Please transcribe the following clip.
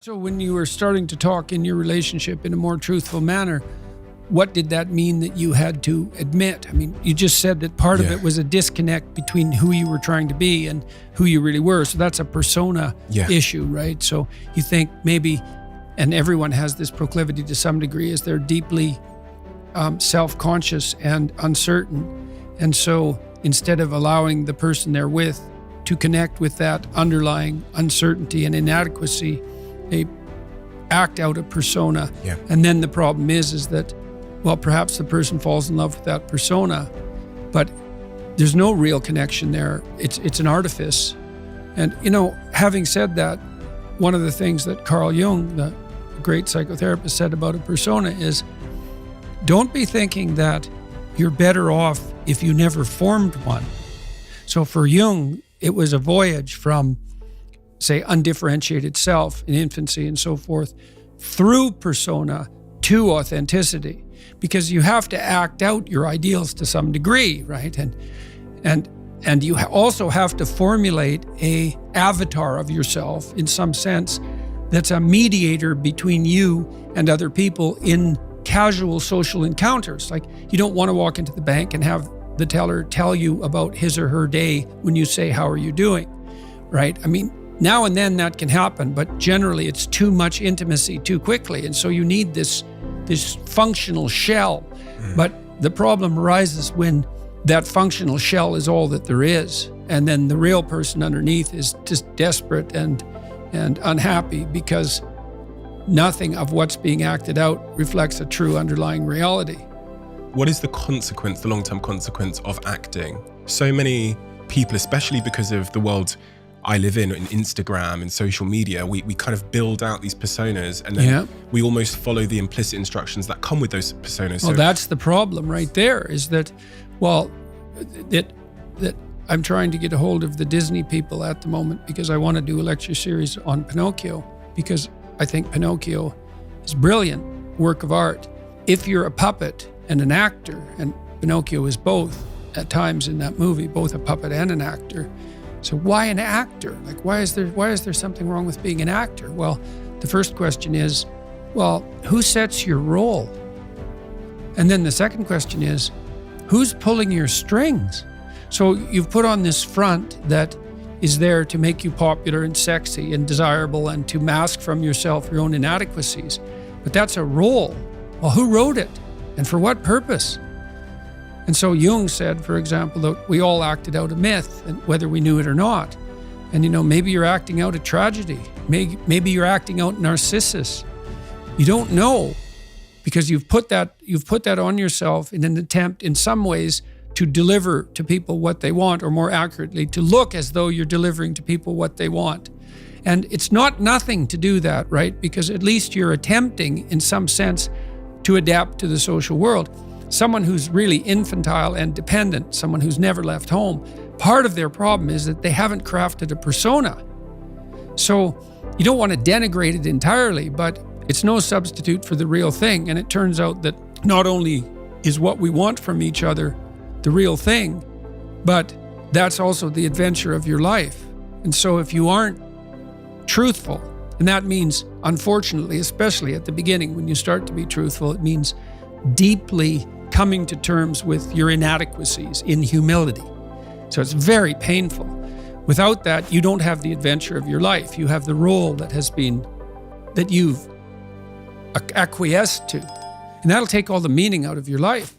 So when you were starting to talk in your relationship in a more truthful manner, what did that mean that you had to admit? I mean, you just said that part of it was a disconnect between who you were trying to be and who you really were. So that's a persona issue, right? So you think maybe, and everyone has this proclivity to some degree, is they're deeply self-conscious and uncertain. And so instead of allowing the person they're with to connect with that underlying uncertainty and inadequacy, they act out a persona. And then the problem is that, well, perhaps the person falls in love with that persona, but there's no real connection there. It's an artifice. And, you know, having said that, one of the things that Carl Jung, the great psychotherapist, said about a persona is, don't be thinking that you're better off if you never formed one. So for Jung, it was a voyage from, say, undifferentiated self in infancy and so forth, through persona to authenticity, because you have to act out your ideals to some degree, right? And you also have to formulate a avatar of yourself in some sense that's a mediator between you and other people in casual social encounters. Like, you don't want to walk into the bank and have the teller tell you about his or her day when you say, "How are you doing?" Right? I mean, now and then that can happen, but generally it's too much intimacy too quickly. And so you need this functional shell. But the problem arises when that functional shell is all that there is. And then the real person underneath is just desperate and unhappy because nothing of what's being acted out reflects a true underlying reality. What is the consequence, the long-term consequence of acting? So many people, especially because of the world I live in Instagram and social media, we kind of build out these personas and then we almost follow the implicit instructions that come with those personas. Well, that's the problem right there, is that, well, that I'm trying to get a hold of the Disney people at the moment because I want to do a lecture series on Pinocchio, because I think Pinocchio is a brilliant work of art. If you're a puppet and an actor, and Pinocchio is both at times in that movie, both a puppet and an actor. So why an actor? Like, why is there something wrong with being an actor? Well, the first question is, well, who sets your role? And then the second question is, who's pulling your strings? So you've put on this front that is there to make you popular and sexy and desirable and to mask from yourself your own inadequacies. But that's a role. Well, who wrote it? And for what purpose? And so Jung said, for example, that we all acted out a myth, and whether we knew it or not. And, you know, maybe you're acting out a tragedy. Maybe you're acting out Narcissus. You don't know, because you've put that on yourself in an attempt, in some ways, to deliver to people what they want, or more accurately, to look as though you're delivering to people what they want. And it's not nothing to do that, right? Because at least you're attempting, in some sense, to adapt to the social world. Someone who's really infantile and dependent, someone who's never left home, part of their problem is that they haven't crafted a persona. So you don't want to denigrate it entirely, but it's no substitute for the real thing. And it turns out that not only is what we want from each other the real thing, but that's also the adventure of your life. And so if you aren't truthful, and that means, unfortunately, especially at the beginning, when you start to be truthful, it means deeply coming to terms with your inadequacies in humility. So it's very painful. Without that, you don't have the adventure of your life. You have the role that you've acquiesced to. And that'll take all the meaning out of your life.